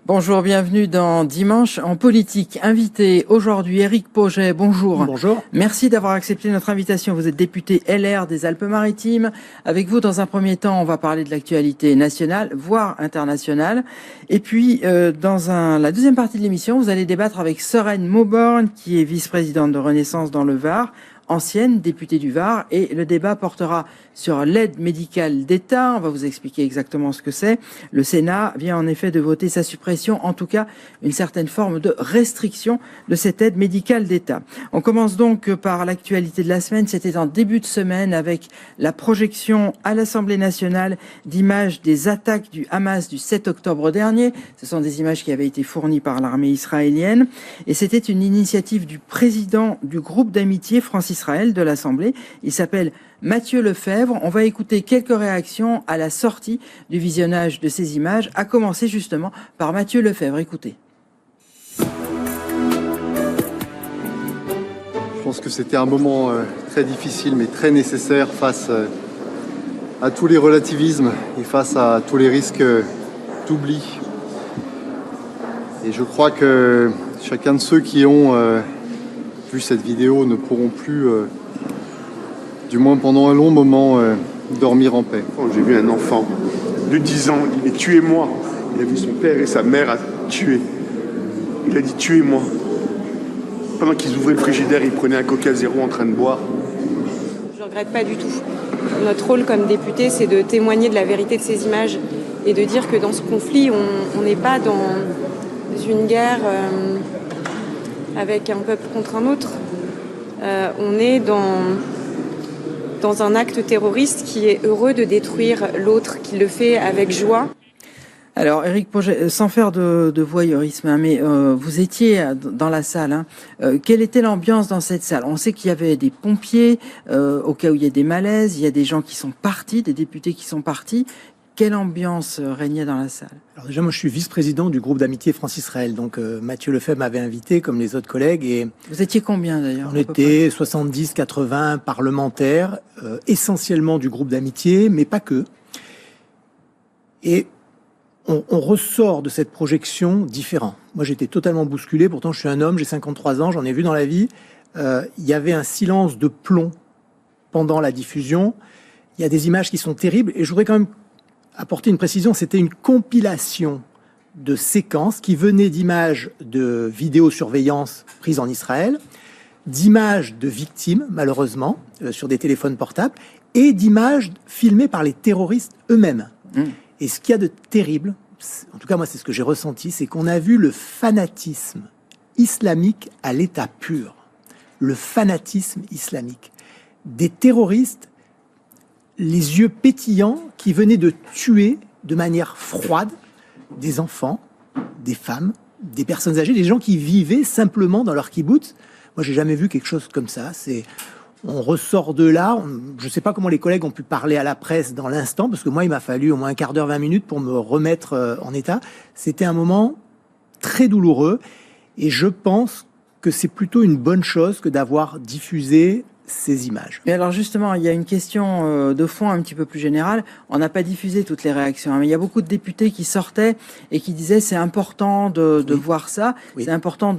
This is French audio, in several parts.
Bonjour, bienvenue dans Dimanche en politique. Invité aujourd'hui, Éric Pauget, bonjour. Bonjour. Merci d'avoir accepté notre invitation. Vous êtes député LR des Alpes-Maritimes. Avec vous, dans un premier temps, on va parler de l'actualité nationale, voire internationale. Et puis, la deuxième partie de l'émission, vous allez débattre avec Sereine Mauborgne, qui est vice-présidente de Renaissance dans le Var, ancienne députée du Var, et le débat portera sur l'aide médicale d'État. On va vous expliquer exactement ce que c'est. Le Sénat vient en effet de voter sa suppression, en tout cas une certaine forme de restriction de cette aide médicale d'État. On commence donc par l'actualité de la semaine. C'était en début de semaine avec la projection à l'Assemblée nationale d'images des attaques du Hamas du 7 octobre dernier. Ce sont des images qui avaient été fournies par l'armée israélienne. Et c'était une initiative du président du groupe d'amitié France-Israël de l'Assemblée. Il s'appelle Mathieu Lefebvre. On va écouter quelques réactions à la sortie du visionnage de ces images, à commencer justement par Mathieu Lefebvre. Écoutez. Je pense que c'était un moment très difficile mais très nécessaire face à tous les relativismes et face à tous les risques d'oubli. Et je crois que chacun de ceux qui ont vu cette vidéo ne pourront plus, du moins pendant un long moment, dormir en paix. J'ai vu un enfant de 10 ans, il dit « tuez-moi ». Il a vu son père et sa mère à tuer. Il a dit « tuez-moi ». Pendant qu'ils ouvraient le frigidaire, ils prenaient un Coca Zéro en train de boire. Je ne regrette pas du tout. Notre rôle comme député, c'est de témoigner de la vérité de ces images et de dire que dans ce conflit, on n'est pas dans une guerre avec un peuple contre un autre. On est dans un acte terroriste qui est heureux de détruire l'autre, qui le fait avec joie. Alors, Éric Pauget, sans faire de voyeurisme, hein, mais vous étiez dans la salle. Hein. Quelle était l'ambiance dans cette salle? On sait qu'il y avait des pompiers, au cas où il y a des malaises, il y a des gens qui sont partis, des députés qui sont partis. Quelle ambiance régnait dans la salle? Alors déjà, moi, je suis vice-président du groupe d'amitié France-Israël. Donc, Mathieu Lefebvre m'avait invité, comme les autres collègues. Et vous étiez combien, d'ailleurs? On était 70, 80 parlementaires, essentiellement du groupe d'amitié, mais pas que. Et on ressort de cette projection différent. Moi, j'étais totalement bousculé. Pourtant, je suis un homme, j'ai 53 ans, j'en ai vu dans la vie. Il y avait un silence de plomb pendant la diffusion. Il y a des images qui sont terribles. Et je voudrais quand même apporter une précision. C'était une compilation de séquences qui venaient d'images de vidéosurveillance prises en Israël, d'images de victimes, malheureusement, sur des téléphones portables, et d'images filmées par les terroristes eux-mêmes. Et ce qu'il y a de terrible, en tout cas moi c'est ce que j'ai ressenti, c'est qu'on a vu le fanatisme islamique à l'état pur. Le fanatisme islamique. Des terroristes, les yeux pétillants, qui venaient de tuer de manière froide des enfants, des femmes, des personnes âgées, des gens qui vivaient simplement dans leur kibboutz. Moi j'ai jamais vu quelque chose comme ça. On ressort de là, je ne sais pas comment les collègues ont pu parler à la presse dans l'instant, parce que moi, il m'a fallu au moins un quart d'heure, 20 minutes pour me remettre en état. C'était un moment très douloureux, et je pense que c'est plutôt une bonne chose que d'avoir diffusé ces images. Mais alors justement, il y a une question de fond un petit peu plus générale. On n'a pas diffusé toutes les réactions, hein, mais il y a beaucoup de députés qui sortaient et qui disaient c'est important de voir ça, c'est important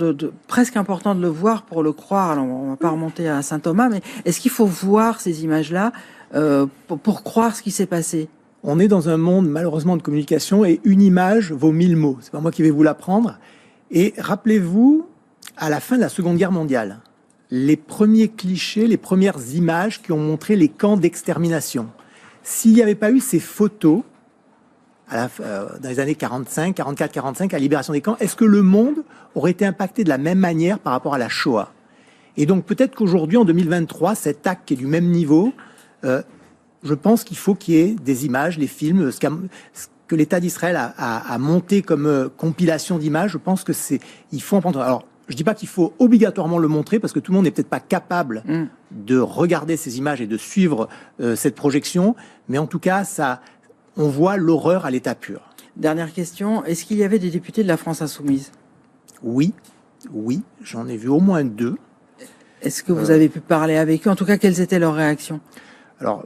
presque important de le voir pour le croire. Alors on va pas remonter à Saint-Thomas, mais est-ce qu'il faut voir ces images-là pour croire ce qui s'est passé? On est dans un monde malheureusement de communication et une image vaut 1000 mots. C'est pas moi qui vais vous l'apprendre. Et rappelez-vous, à la fin de la Seconde Guerre mondiale, les premiers clichés, les premières images qui ont montré les camps d'extermination. S'il n'y avait pas eu ces photos, dans les années 45, 44, 45, à la libération des camps, est-ce que le monde aurait été impacté de la même manière par rapport à la Shoah? Et donc peut-être qu'aujourd'hui, en 2023, cet acte qui est du même niveau, je pense qu'il faut qu'il y ait des images, les films, ce que l'État d'Israël a monté comme compilation d'images. Je pense que il faut en prendre. Alors, je ne dis pas qu'il faut obligatoirement le montrer, parce que tout le monde n'est peut-être pas capable de regarder ces images et de suivre cette projection, mais en tout cas, on voit l'horreur à l'état pur. Dernière question, est-ce qu'il y avait des députés de la France Insoumise? Oui, j'en ai vu au moins 2. Est-ce que vous avez pu parler avec eux? En tout cas, quelles étaient leurs réactions? Alors,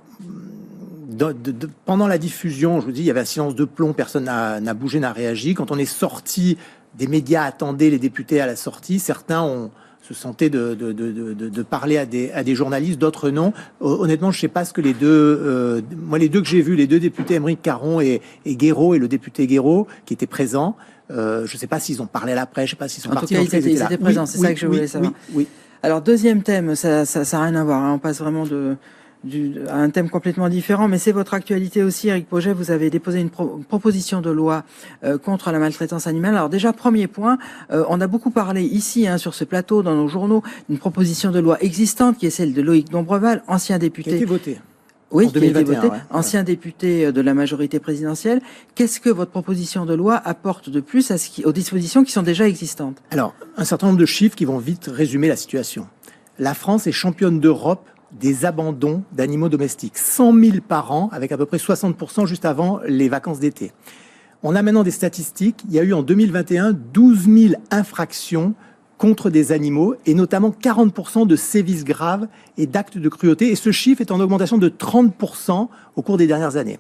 pendant la diffusion, je vous dis, il y avait un silence de plomb, personne n'a bougé, n'a réagi. Quand on est sorti, des médias attendaient les députés à la sortie. Certains se sentaient de parler à des journalistes, d'autres non. Honnêtement, je ne sais pas ce que les deux... moi, les deux que j'ai vus, les deux députés, Aymeric Caron et Guéraud, et le député Guéraud, qui étaient présents, je ne sais pas s'ils ont parlé à la presse, je ne sais pas s'ils sont partis. En tout cas, ils étaient présents, c'est ça que je voulais savoir. Oui. Alors, deuxième thème, ça n'a rien à voir, hein, on passe vraiment à un thème complètement différent, mais c'est votre actualité aussi, Éric Pauget. Vous avez déposé une proposition de loi contre la maltraitance animale. Alors déjà, premier point, on a beaucoup parlé ici, hein, sur ce plateau, dans nos journaux, d'une proposition de loi existante qui est celle de Loïc Dombreval, ancien député. Qui a été votée. Oui, en 2021, qui a été voté, ouais. ancien député de la majorité présidentielle. Qu'est-ce que votre proposition de loi apporte de plus aux dispositions qui sont déjà existantes? Alors, un certain nombre de chiffres qui vont vite résumer la situation. La France est championne d'Europe des abandons d'animaux domestiques. 100 000 par an, avec à peu près 60% juste avant les vacances d'été. On a maintenant des statistiques. Il y a eu en 2021 12 000 infractions contre des animaux, et notamment 40% de sévices graves et d'actes de cruauté. Et ce chiffre est en augmentation de 30% au cours des dernières années.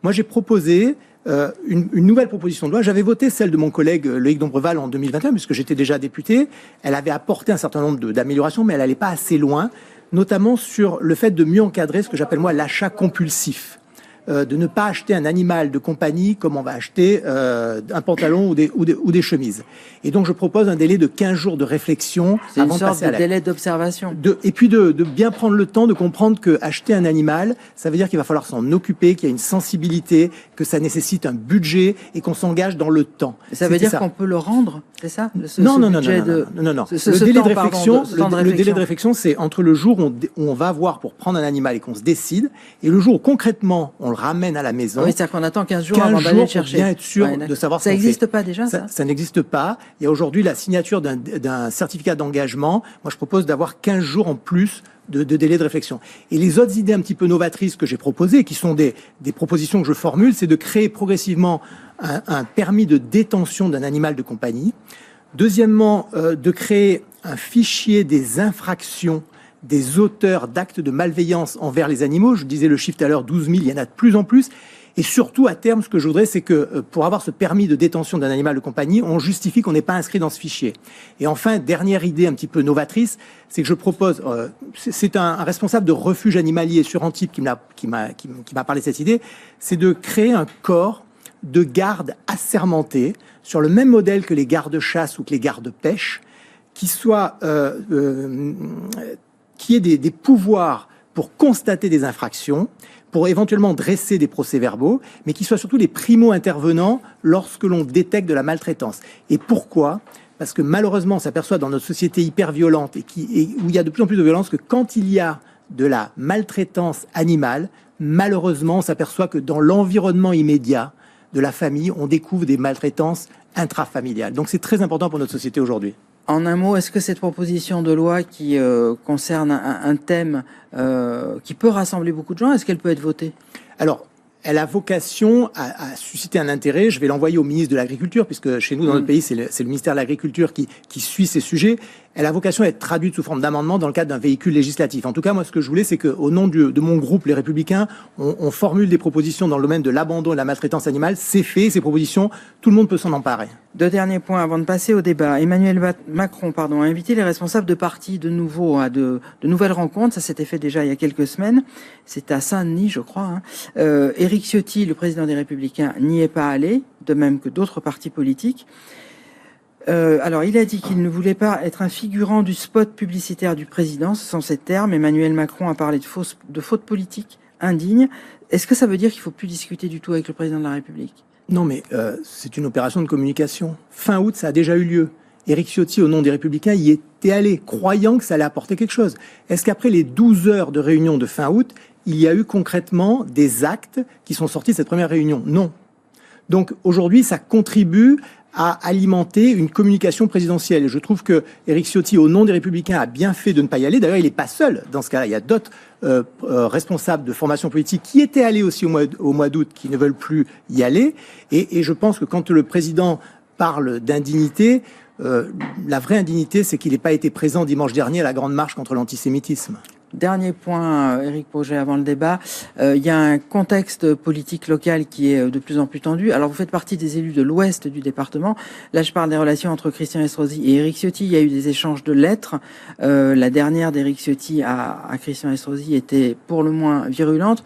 Moi, j'ai proposé une nouvelle proposition de loi. J'avais voté celle de mon collègue Loïc Dombreval en 2021, puisque j'étais déjà député. Elle avait apporté un certain nombre d'améliorations, mais elle n'allait pas assez loin, notamment sur le fait de mieux encadrer ce que j'appelle moi l'achat compulsif. De ne pas acheter un animal de compagnie comme on va acheter un pantalon ou des chemises. Et donc je propose un délai de 15 jours de réflexion avant de passer à l'acte. C'est une sorte de délai d'observation. Et puis de bien prendre le temps de comprendre que acheter un animal, ça veut dire qu'il va falloir s'en occuper, qu'il y a une sensibilité, que ça nécessite un budget et qu'on s'engage dans le temps. Ça veut dire qu'on peut le rendre, c'est ça? Non. Le délai de réflexion, c'est entre le jour où on va voir pour prendre un animal et qu'on se décide, et le jour où concrètement on le ramène à la maison. Oui, c'est-à-dire qu'on attend 15 jours avant d'aller le chercher. Pour bien être sûr de savoir ça n'existe pas déjà, ça? Ça n'existe pas. Il y a aujourd'hui la signature d'un certificat d'engagement. Moi, je propose d'avoir 15 jours en plus de délai de réflexion. Et les autres idées un petit peu novatrices que j'ai proposées, qui sont des propositions que je formule, c'est de créer progressivement un permis de détention d'un animal de compagnie. Deuxièmement, de créer un fichier des infractions des auteurs d'actes de malveillance envers les animaux. Je disais le chiffre tout à l'heure, 12 000, il y en a de plus en plus. Et surtout, à terme, ce que je voudrais, c'est que pour avoir ce permis de détention d'un animal de compagnie, on justifie qu'on n'est pas inscrit dans ce fichier. Et enfin, dernière idée un petit peu novatrice, c'est que je propose, c'est un responsable de refuge animalier sur Antibes qui m'a parlé de cette idée, c'est de créer un corps de garde assermentés sur le même modèle que les gardes-chasse ou que les gardes-pêche, qui soit qui ait des pouvoirs pour constater des infractions, pour éventuellement dresser des procès-verbaux, mais qui soient surtout les primo-intervenants lorsque l'on détecte de la maltraitance. Et pourquoi ? Parce que malheureusement, on s'aperçoit dans notre société hyper violente et où il y a de plus en plus de violence que quand il y a de la maltraitance animale, malheureusement, on s'aperçoit que dans l'environnement immédiat de la famille, on découvre des maltraitances intrafamiliales. Donc c'est très important pour notre société aujourd'hui. En un mot, est-ce que cette proposition de loi qui concerne un thème qui peut rassembler beaucoup de gens, est-ce qu'elle peut être votée ? Alors, elle a vocation à susciter un intérêt. Je vais l'envoyer au ministre de l'Agriculture, puisque chez nous, dans notre pays, c'est le ministère de l'Agriculture qui suit ces sujets. Elle a vocation à être traduite sous forme d'amendement dans le cadre d'un véhicule législatif. En tout cas, moi, ce que je voulais, c'est qu'au nom de mon groupe, les Républicains, on formule des propositions dans le domaine de l'abandon et de la maltraitance animale. C'est fait, ces propositions, tout le monde peut s'en emparer. Deux derniers points avant de passer au débat. Emmanuel Macron a invité les responsables de partis de nouveau à de nouvelles rencontres. Ça s'était fait déjà il y a quelques semaines. C'est à Saint-Denis, je crois. Éric Ciotti, le président des Républicains, n'y est pas allé, de même que d'autres partis politiques. Alors, il a dit qu'il ne voulait pas être un figurant du spot publicitaire du président. Ce sont ces termes. Emmanuel Macron a parlé de faute politique indigne. Est-ce que ça veut dire qu'il ne faut plus discuter du tout avec le président de la République ? Non, mais c'est une opération de communication. Fin août, ça a déjà eu lieu. Éric Ciotti, au nom des Républicains, y était allé, croyant que ça allait apporter quelque chose. Est-ce qu'après les 12 heures de réunion de fin août, il y a eu concrètement des actes qui sont sortis de cette première réunion ? Non. Donc aujourd'hui, ça contribue à alimenter une communication présidentielle. Et je trouve que Éric Ciotti, au nom des Républicains, a bien fait de ne pas y aller. D'ailleurs, il n'est pas seul dans ce cas-là. Il y a d'autres responsables de formation politique qui étaient allés aussi au mois d'août, qui ne veulent plus y aller. Et je pense que quand le président parle d'indignité, La vraie indignité, c'est qu'il n'ait pas été présent dimanche dernier à la grande marche contre l'antisémitisme. Dernier point, Éric Pauget, avant le débat. Il y a un contexte politique local qui est de plus en plus tendu. Alors, vous faites partie des élus de l'ouest du département. Là, je parle des relations entre Christian Estrosi et Éric Ciotti. Il y a eu des échanges de lettres. La dernière d'Éric Ciotti à Christian Estrosi était pour le moins virulente.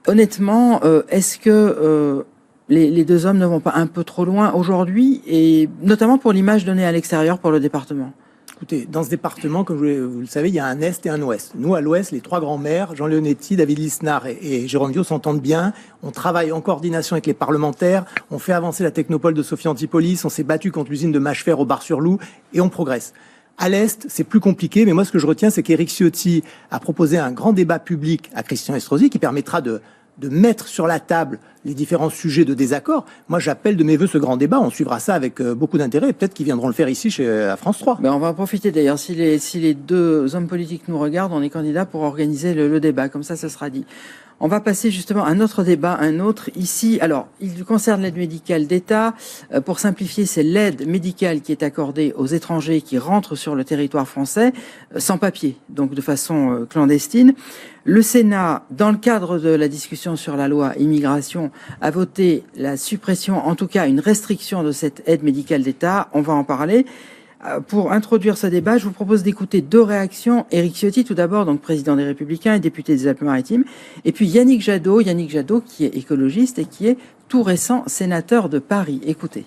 Honnêtement, est-ce que les deux hommes ne vont pas un peu trop loin aujourd'hui, et notamment pour l'image donnée à l'extérieur pour le département ? Écoutez, dans ce département, comme vous le savez, il y a un Est et un Ouest. Nous, à l'Ouest, les trois grands maires, Jean Leonetti, David Lisnard et Jérôme Viau, s'entendent bien. On travaille en coordination avec les parlementaires. On fait avancer la technopole de Sophie Antipolis. On s'est battu contre l'usine de Mâchefer au Bar-sur-Loup et on progresse. À l'Est, c'est plus compliqué, mais moi, ce que je retiens, c'est qu'Éric Ciotti a proposé un grand débat public à Christian Estrosi qui permettra de mettre sur la table les différents sujets de désaccord. Moi, j'appelle de mes voeux ce grand débat. On suivra ça avec beaucoup d'intérêt. Et peut-être qu'ils viendront le faire ici à France 3. Ben, on va en profiter d'ailleurs. Si les deux hommes politiques nous regardent, on est candidat pour organiser le débat. Comme ça sera dit. On va passer justement à un autre débat, un autre ici. Alors, il concerne l'aide médicale d'État. Pour simplifier, c'est l'aide médicale qui est accordée aux étrangers qui rentrent sur le territoire français sans papier, donc de façon clandestine. Le Sénat, dans le cadre de la discussion sur la loi immigration, a voté la suppression, en tout cas une restriction de cette aide médicale d'État. On va en parler. Pour introduire ce débat, je vous propose d'écouter deux réactions. Éric Ciotti, tout d'abord, donc président des Républicains et député des Alpes-Maritimes. Et puis Yannick Jadot qui est écologiste et qui est tout récent sénateur de Paris. Écoutez.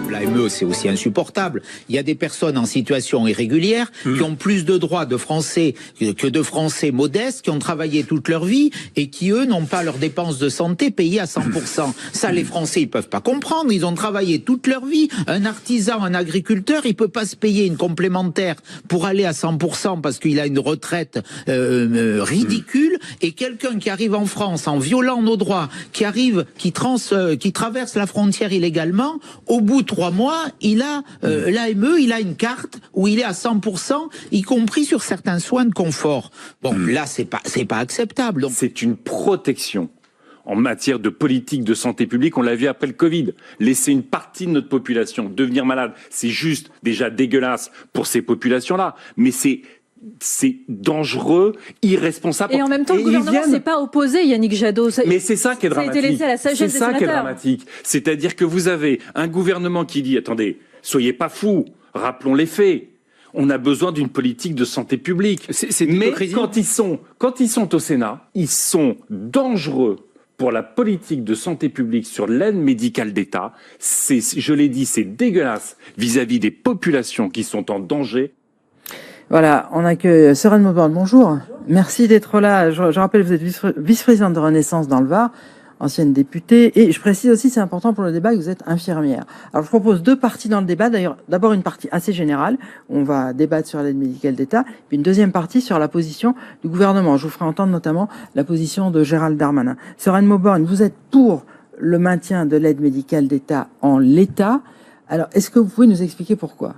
L'AME, c'est aussi insupportable. Il y a des personnes en situation irrégulière qui ont plus de droits de Français que de Français modestes, qui ont travaillé toute leur vie et qui, eux, n'ont pas leurs dépenses de santé payées à 100%. Ça, les Français, ils peuvent pas comprendre. Ils ont travaillé toute leur vie. Un artisan, un agriculteur, il peut pas se payer une complémentaire pour aller à 100% parce qu'il a une retraite ridicule. Et quelqu'un qui arrive en France en violant nos droits, qui traverse la frontière illégalement, au bout de 3 mois, il a l'AME, il a une carte où il est à 100%, y compris sur certains soins de confort. Bon, là, c'est pas acceptable. Donc. C'est une protection en matière de politique de santé publique. On l'a vu après le Covid. Laisser une partie de notre population devenir malade, c'est juste déjà dégueulasse pour ces populations-là. Mais c'est dangereux, irresponsable. Et en même temps, le gouvernement s'est pas opposé, Yannick Jadot. Mais c'est ça qui est dramatique. Ça a été laissé à la sagesse des sénateurs. C'est ça qui est dramatique. C'est-à-dire que vous avez un gouvernement qui dit, attendez, soyez pas fous, rappelons les faits. On a besoin d'une politique de santé publique. Mais quand ils sont au Sénat, ils sont dangereux pour la politique de santé publique sur l'aide médicale d'État. Je l'ai dit, c'est dégueulasse vis-à-vis des populations qui sont en danger. Voilà, on accueille Sérène Mauborgne. Bonjour. Merci d'être là. Je rappelle, vous êtes vice-présidente de Renaissance dans le Var, ancienne députée. Et je précise aussi, c'est important pour le débat, que vous êtes infirmière. Alors, je propose deux parties dans le débat. D'ailleurs, d'abord une partie assez générale, où on va débattre sur l'aide médicale d'État, puis une deuxième partie sur la position du gouvernement. Je vous ferai entendre notamment la position de Gérald Darmanin. Sérène Mauborgne, vous êtes pour le maintien de l'aide médicale d'État en l'état. Alors, est-ce que vous pouvez nous expliquer pourquoi ?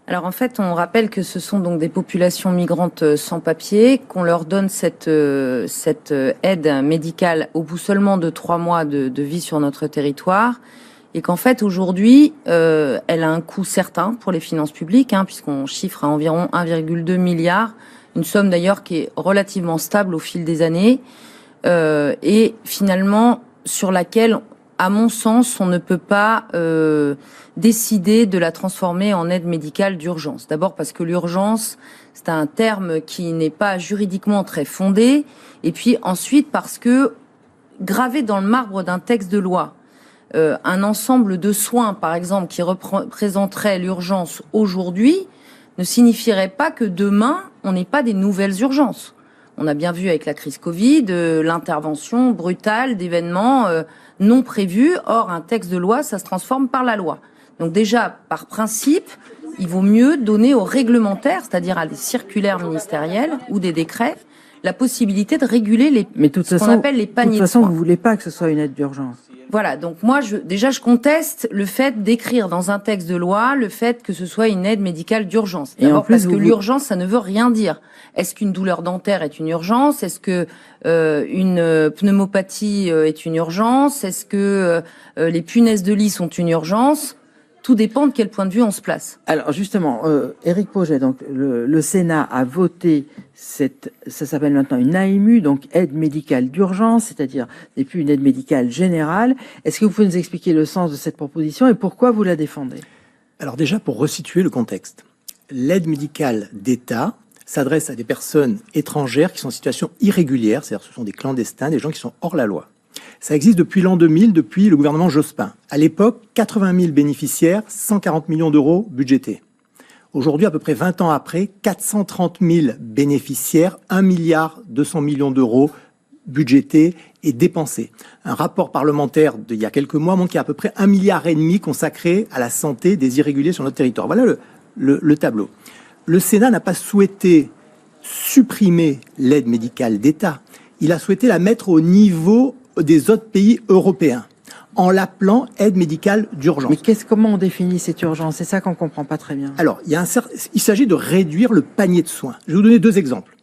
Alors en fait, on rappelle que ce sont donc des populations migrantes sans papier, qu'on leur donne cette aide médicale au bout seulement de 3 mois de vie sur notre territoire, et qu'en fait aujourd'hui, elle a un coût certain pour les finances publiques, puisqu'on chiffre à environ 1,2 milliard, une somme d'ailleurs qui est relativement stable au fil des années, et finalement sur laquelle, à mon sens, on ne peut pas décider de la transformer en aide médicale d'urgence. D'abord parce que l'urgence, c'est un terme qui n'est pas juridiquement très fondé. Et puis ensuite parce que, gravé dans le marbre d'un texte de loi, un ensemble de soins, par exemple, qui représenterait l'urgence aujourd'hui, ne signifierait pas que demain, on n'ait pas des nouvelles urgences. On a bien vu avec la crise Covid, l'intervention brutale d'événements non prévus. Or, un texte de loi, ça se transforme par la loi. Donc déjà, par principe, il vaut mieux donner aux réglementaires, c'est-à-dire à des circulaires ministérielles ou des décrets, la possibilité de réguler ce qu'on appelle les paniers de soins. De toute façon, vous voulez pas que ce soit une aide d'urgence. Voilà, donc moi, je conteste le fait d'écrire dans un texte de loi le fait que ce soit une aide médicale d'urgence. D'abord parce que l'urgence, ça ne veut rien dire. Est-ce qu'une douleur dentaire est une urgence? Est-ce que une pneumopathie est une urgence? Est-ce que les punaises de lit sont une urgence? Tout dépend de quel point de vue on se place. Alors justement, Éric Pauget, donc le Sénat a voté ça s'appelle maintenant une AMU, donc aide médicale d'urgence, c'est-à-dire n'est plus une aide médicale générale. Est-ce que vous pouvez nous expliquer le sens de cette proposition et pourquoi vous la défendez? Alors déjà, pour resituer le contexte, l'aide médicale d'État s'adresse à des personnes étrangères qui sont en situation irrégulière, c'est-à-dire ce sont des clandestins, des gens qui sont hors la loi. Ça existe depuis l'an 2000, depuis le gouvernement Jospin. À l'époque, 80 000 bénéficiaires, 140 millions d'euros budgétés. Aujourd'hui, à peu près 20 ans après, 430 000 bénéficiaires, 1,2 milliard d'euros budgétés et dépensés. Un rapport parlementaire d'il y a quelques mois montre qu'il y a à peu près 1,5 milliard consacré à la santé des irréguliers sur notre territoire. Voilà le tableau. Le Sénat n'a pas souhaité supprimer l'aide médicale d'État. Il a souhaité la mettre au niveau des autres pays européens, en l'appelant aide médicale d'urgence. Mais comment on définit cette urgence? C'est ça qu'on comprend pas très bien. Alors, il s'agit de réduire le panier de soins. Je vais vous donner 2 exemples.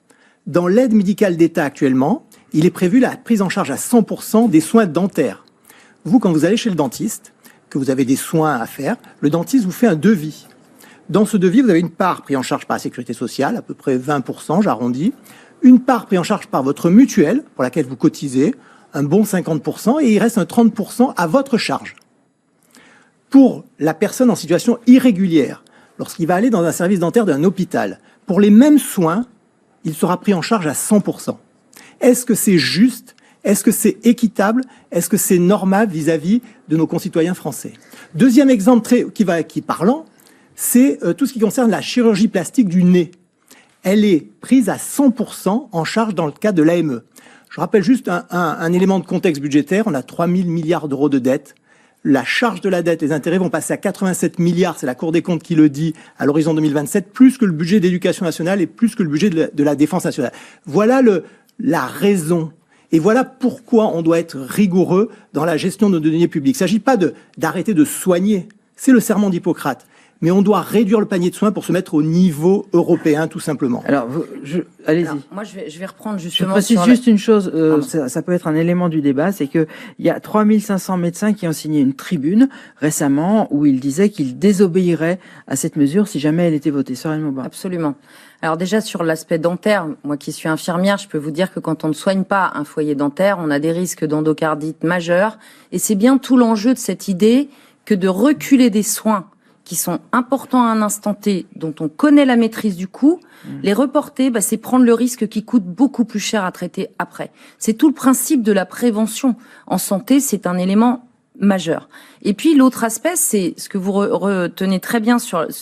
Dans l'aide médicale d'État actuellement, il est prévu la prise en charge à 100% des soins dentaires. Vous, quand vous allez chez le dentiste, que vous avez des soins à faire, le dentiste vous fait un devis. Dans ce devis, vous avez une part prise en charge par la sécurité sociale, à peu près 20%, j'arrondis, une part prise en charge par votre mutuelle, pour laquelle vous cotisez, un bon 50%, et il reste un 30% à votre charge. Pour la personne en situation irrégulière, lorsqu'il va aller dans un service dentaire d'un hôpital, pour les mêmes soins, il sera pris en charge à 100%. Est-ce que c'est juste? Est-ce que c'est équitable? Est-ce que c'est normal vis-à-vis de nos concitoyens français? Deuxième exemple qui est parlant, c'est tout ce qui concerne la chirurgie plastique du nez. Elle est prise à 100% en charge dans le cadre de l'AME. Je rappelle juste un élément de contexte budgétaire. On a 3 000 milliards d'euros de dette. La charge de la dette, les intérêts vont passer à 87 milliards, c'est la Cour des comptes qui le dit, à l'horizon 2027, plus que le budget d'éducation nationale et plus que le budget de la défense nationale. Voilà la raison. Et voilà pourquoi on doit être rigoureux dans la gestion de nos deniers publics. Il ne s'agit pas d'arrêter de soigner. C'est le serment d'Hippocrate. Mais on doit réduire le panier de soins pour se mettre au niveau européen, tout simplement. Alors, allez-y. Moi, je vais reprendre justement. Je précise juste une chose, ça peut être un élément du débat, c'est que il y a 3500 médecins qui ont signé une tribune récemment où ils disaient qu'ils désobéiraient à cette mesure si jamais elle était votée. Sorel Mauban. Absolument. Alors déjà sur l'aspect dentaire, moi qui suis infirmière, je peux vous dire que quand on ne soigne pas un foyer dentaire, on a des risques d'endocardite majeurs. Et c'est bien tout l'enjeu de cette idée que de reculer des soins qui sont importants à un instant T, dont on connaît la maîtrise du coût, les reporter, c'est prendre le risque qui coûte beaucoup plus cher à traiter après. C'est tout le principe de la prévention. En santé, c'est un élément majeur. Et puis l'autre aspect, c'est ce que vous retenez très bien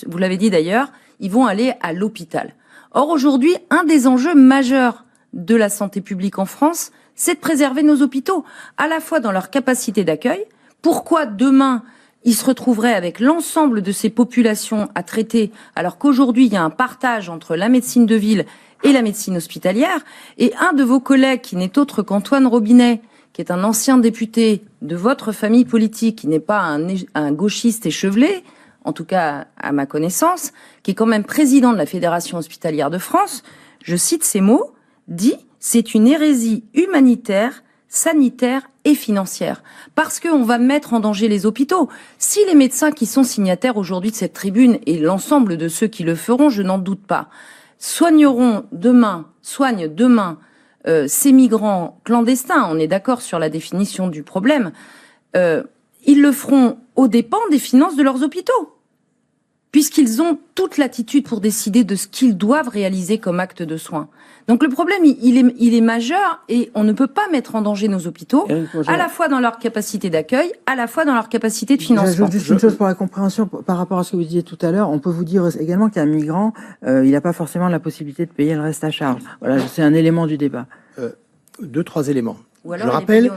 vous l'avez dit d'ailleurs, ils vont aller à l'hôpital. Or aujourd'hui, un des enjeux majeurs de la santé publique en France, c'est de préserver nos hôpitaux, à la fois dans leur capacité d'accueil. Pourquoi demain ils se retrouveraient avec l'ensemble de ces populations à traiter, alors qu'aujourd'hui, il y a un partage entre la médecine de ville et la médecine hospitalière. Et un de vos collègues, qui n'est autre qu'Antoine Robinet, qui est un ancien député de votre famille politique, qui n'est pas un gauchiste échevelé, en tout cas à ma connaissance, qui est quand même président de la Fédération hospitalière de France, je cite ces mots, dit « C'est une hérésie humanitaire, sanitaire et financière, parce qu'on va mettre en danger les hôpitaux. Si les médecins qui sont signataires aujourd'hui de cette tribune, et l'ensemble de ceux qui le feront, je n'en doute pas, soignent demain ces migrants clandestins, on est d'accord sur la définition du problème, ils le feront aux dépens des finances de leurs hôpitaux, puisqu'ils ont toute latitude pour décider de ce qu'ils doivent réaliser comme acte de soins. Donc le problème, il est majeur et on ne peut pas mettre en danger nos hôpitaux, à la fois dans leur capacité d'accueil, à la fois dans leur capacité de financement. J'ajoute juste une chose pour la compréhension par rapport à ce que vous disiez tout à l'heure. On peut vous dire également qu'un migrant, il n'a pas forcément la possibilité de payer le reste à charge. Voilà, c'est un élément du débat. 2-3 éléments. Ou alors je rappelle,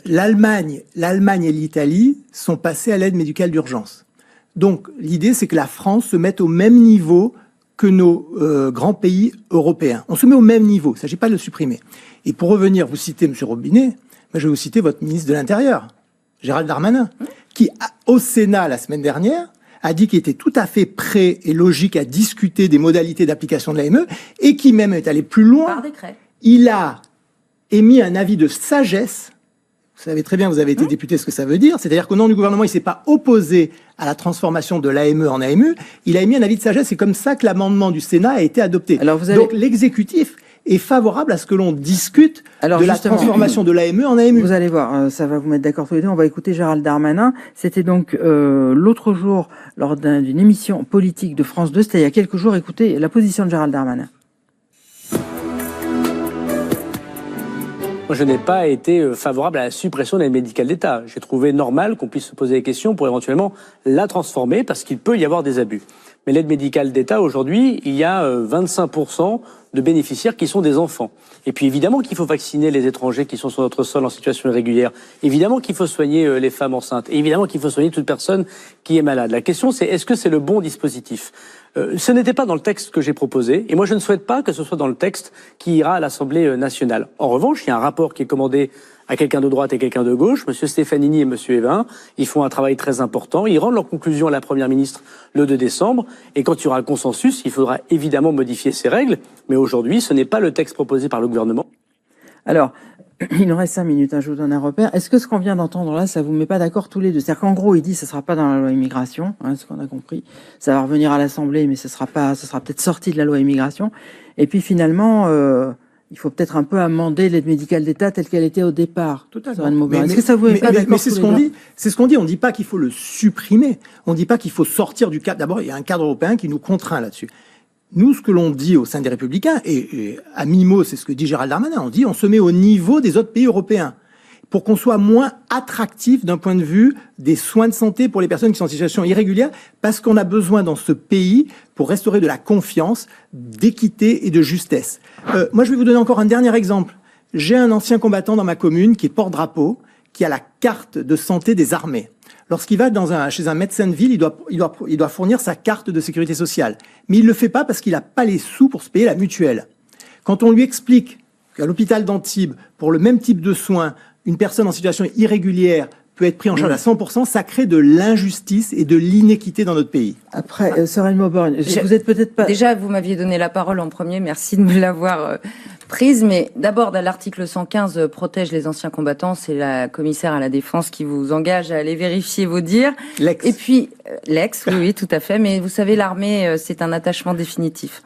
l'Allemagne et l'Italie sont passés à l'aide médicale d'urgence. Donc l'idée, c'est que la France se mette au même niveau que nos grands pays européens. On se met au même niveau, il ne s'agit pas de le supprimer. Et pour revenir, vous citez M. Robinet, moi je vais vous citer votre ministre de l'Intérieur, Gérald Darmanin, qui, au Sénat la semaine dernière, a dit qu'il était tout à fait prêt et logique à discuter des modalités d'application de l'AME et qui même est allé plus loin. Par décret. Il a émis un avis de sagesse. Vous savez très bien, vous avez été député, ce que ça veut dire. C'est-à-dire qu'au nom du gouvernement, il ne s'est pas opposé à la transformation de l'AME en AMU. Il a émis un avis de sagesse. C'est comme ça que l'amendement du Sénat a été adopté. Alors donc l'exécutif est favorable à ce que l'on discute de la transformation de l'AME en AMU. Vous allez voir, ça va vous mettre d'accord tous les deux. On va écouter Gérald Darmanin. C'était donc l'autre jour, lors d'une émission politique de France 2, c'était il y a quelques jours. Écoutez la position de Gérald Darmanin. Moi, je n'ai pas été favorable à la suppression de l'aide médicale d'État. J'ai trouvé normal qu'on puisse se poser des questions pour éventuellement la transformer, parce qu'il peut y avoir des abus. Mais l'aide médicale d'État, aujourd'hui, il y a 25% de bénéficiaires qui sont des enfants. Et puis évidemment qu'il faut vacciner les étrangers qui sont sur notre sol en situation irrégulière. Évidemment qu'il faut soigner les femmes enceintes. Et évidemment qu'il faut soigner toute personne qui est malade. La question, c'est est-ce que c'est le bon dispositif ? Ce n'était pas dans le texte que j'ai proposé. Et moi, je ne souhaite pas que ce soit dans le texte qui ira à l'Assemblée nationale. En revanche, il y a un rapport qui est commandé à quelqu'un de droite et quelqu'un de gauche, M. Stefanini et M. Evin. Ils font un travail très important. Ils rendent leur conclusion à la Première ministre le 2 décembre. Et quand il y aura un consensus, il faudra évidemment modifier ces règles. Mais aujourd'hui, ce n'est pas le texte proposé par le gouvernement. Alors, il nous reste 5 minutes, je vous donne un repère. Est-ce que ce qu'on vient d'entendre là, ça vous met pas d'accord tous les deux? C'est-à-dire qu'en gros, il dit que ce sera pas dans la loi immigration, ce qu'on a compris. Ça va revenir à l'Assemblée, mais ce sera peut-être sorti de la loi immigration. Et puis finalement, il faut peut-être un peu amender l'aide médicale d'État telle qu'elle était au départ. Totalement. Est-ce que ça vous met pas d'accord? Mais c'est ce qu'on dit. C'est ce qu'on dit. On ne dit pas qu'il faut le supprimer. On ne dit pas qu'il faut sortir du cadre. D'abord, il y a un cadre européen qui nous contraint là-dessus. Nous, ce que l'on dit au sein des Républicains, et à mi-mot, c'est ce que dit Gérald Darmanin, on dit on se met au niveau des autres pays européens pour qu'on soit moins attractif d'un point de vue des soins de santé pour les personnes qui sont en situation irrégulière, parce qu'on a besoin dans ce pays, pour restaurer de la confiance, d'équité et de justesse. Moi, je vais vous donner encore un dernier exemple. J'ai un ancien combattant dans ma commune qui est porte-drapeau, qui a la carte de santé des armées. Lorsqu'il va chez un médecin de ville, il doit fournir sa carte de sécurité sociale. Mais il ne le fait pas parce qu'il n'a pas les sous pour se payer la mutuelle. Quand on lui explique qu'à l'hôpital d'Antibes, pour le même type de soins, une personne en situation irrégulière peut être prise en charge à 100%, ça crée de l'injustice et de l'inéquité dans notre pays. Après, Sorel Mauborgne, vous êtes peut-être pas... Déjà, vous m'aviez donné la parole en premier, merci de me l'avoir prise, mais d'abord, l'article 115 protège les anciens combattants, c'est la commissaire à la défense qui vous engage à aller vérifier vos dires. L'ex. Et puis, l'ex, oui, tout à fait, mais vous savez, l'armée, c'est un attachement définitif.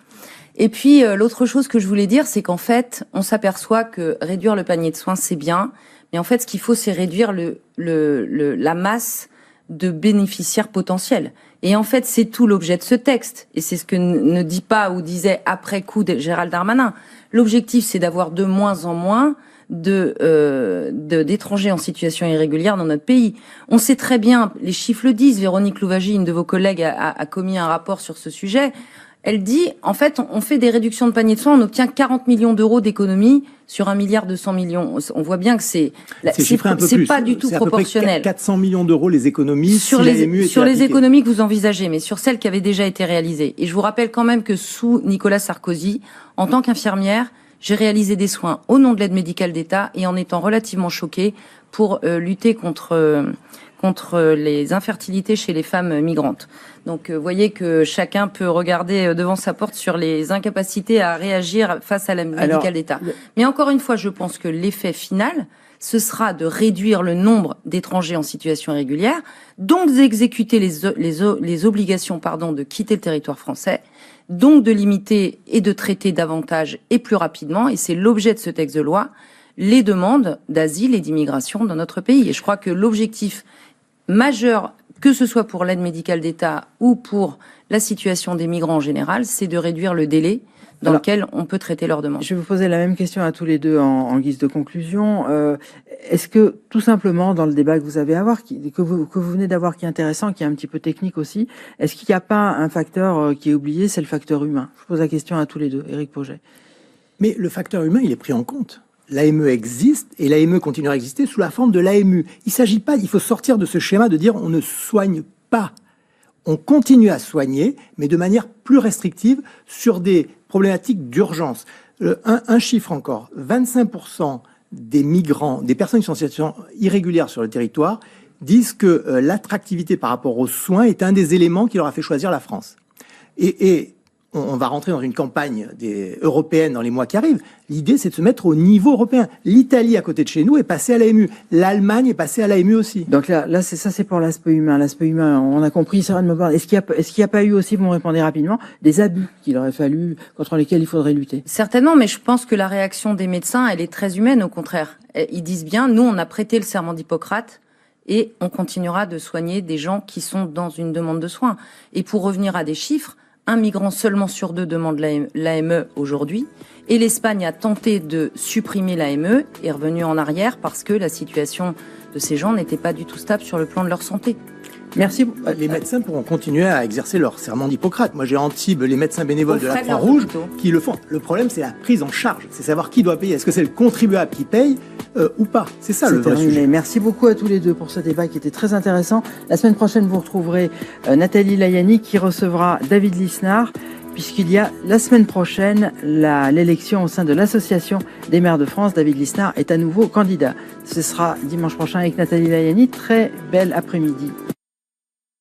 Et puis, l'autre chose que je voulais dire, c'est qu'en fait, on s'aperçoit que réduire le panier de soins, c'est bien, mais en fait, ce qu'il faut, c'est réduire la masse de bénéficiaires potentiels. Et en fait, c'est tout l'objet de ce texte. Et c'est ce que ne dit pas ou disait après coup Gérald Darmanin. L'objectif, c'est d'avoir de moins en moins d'étrangers en situation irrégulière dans notre pays. On sait très bien, les chiffres le disent, Véronique Louwagie, une de vos collègues, a commis un rapport sur ce sujet. Elle dit, en fait, on fait des réductions de panier de soins, on obtient 40 millions d'euros d'économies sur 1,2 milliard. On voit bien que c'est pas du tout proportionnel. 400 millions d'euros les économies sur les économies que vous envisagez, mais sur celles qui avaient déjà été réalisées. Et je vous rappelle quand même que sous Nicolas Sarkozy, en tant qu'infirmière, j'ai réalisé des soins au nom de l'aide médicale d'État et en étant relativement choquée pour lutter contre les infertilités chez les femmes migrantes. Donc, vous voyez que chacun peut regarder devant sa porte sur les incapacités à réagir face à la médicale d'État. Mais encore une fois, je pense que l'effet final, ce sera de réduire le nombre d'étrangers en situation irrégulière, donc d'exécuter les obligations de quitter le territoire français, donc de limiter et de traiter davantage et plus rapidement, et c'est l'objet de ce texte de loi, les demandes d'asile et d'immigration dans notre pays. Et je crois que l'objectif majeur, que ce soit pour l'aide médicale d'État ou pour la situation des migrants en général, c'est de réduire le délai dans lequel on peut traiter leurs demandes. Je vais vous poser la même question à tous les deux en guise de conclusion. Est-ce que, tout simplement, dans le débat que vous avez à avoir, que vous venez d'avoir, qui est intéressant, qui est un petit peu technique aussi, est-ce qu'il n'y a pas un facteur qui est oublié, c'est le facteur humain? Je pose la question à tous les deux. Éric Pauget. Mais le facteur humain, il est pris en compte. L'AME existe et l'AME continuera à exister sous la forme de l'AMU. Il faut sortir de ce schéma de dire on ne soigne pas. on continue à soigner, mais de manière plus restrictive sur des problématiques d'urgence. Un chiffre encore, 25% des migrants, des personnes qui sont en situation irrégulière sur le territoire, disent que l'attractivité par rapport aux soins est un des éléments qui leur a fait choisir la France. Et on va rentrer dans une campagne européenne dans les mois qui arrivent. L'idée, c'est de se mettre au niveau européen. L'Italie, à côté de chez nous, est passée à l'AMU. L'Allemagne est passée à l'AMU aussi. Donc là, c'est pour l'aspect humain. L'aspect humain, on a compris, Sarah de Mauborgne. Est-ce qu'il n'y a pas eu aussi, vous me répondez rapidement, des abus qu'il aurait fallu, contre lesquels il faudrait lutter? Certainement, mais je pense que la réaction des médecins, elle est très humaine, au contraire. Ils disent bien, nous, on a prêté le serment d'Hippocrate, et on continuera de soigner des gens qui sont dans une demande de soins. Et pour revenir à des chiffres, un migrant seulement sur 2 demande l'AME aujourd'hui. Et l'Espagne a tenté de supprimer l'AME et est revenue en arrière parce que la situation de ces gens n'était pas du tout stable sur le plan de leur santé. Merci. Les médecins pourront continuer à exercer leur serment d'Hippocrate. Moi, j'ai Antibes, les médecins bénévoles de la Croix-Rouge qui le font. Le problème, c'est la prise en charge. C'est savoir qui doit payer. Est-ce que c'est le contribuable qui paye ou pas? C'est ça le vrai sujet. Merci beaucoup à tous les deux pour ce débat qui était très intéressant. La semaine prochaine, vous retrouverez Nathalie Layani qui recevra David Lisnard, puisqu'il y a la semaine prochaine l'élection au sein de l'Association des maires de France. David Lisnard est à nouveau candidat. Ce sera dimanche prochain avec Nathalie Layani. Très bel après-midi.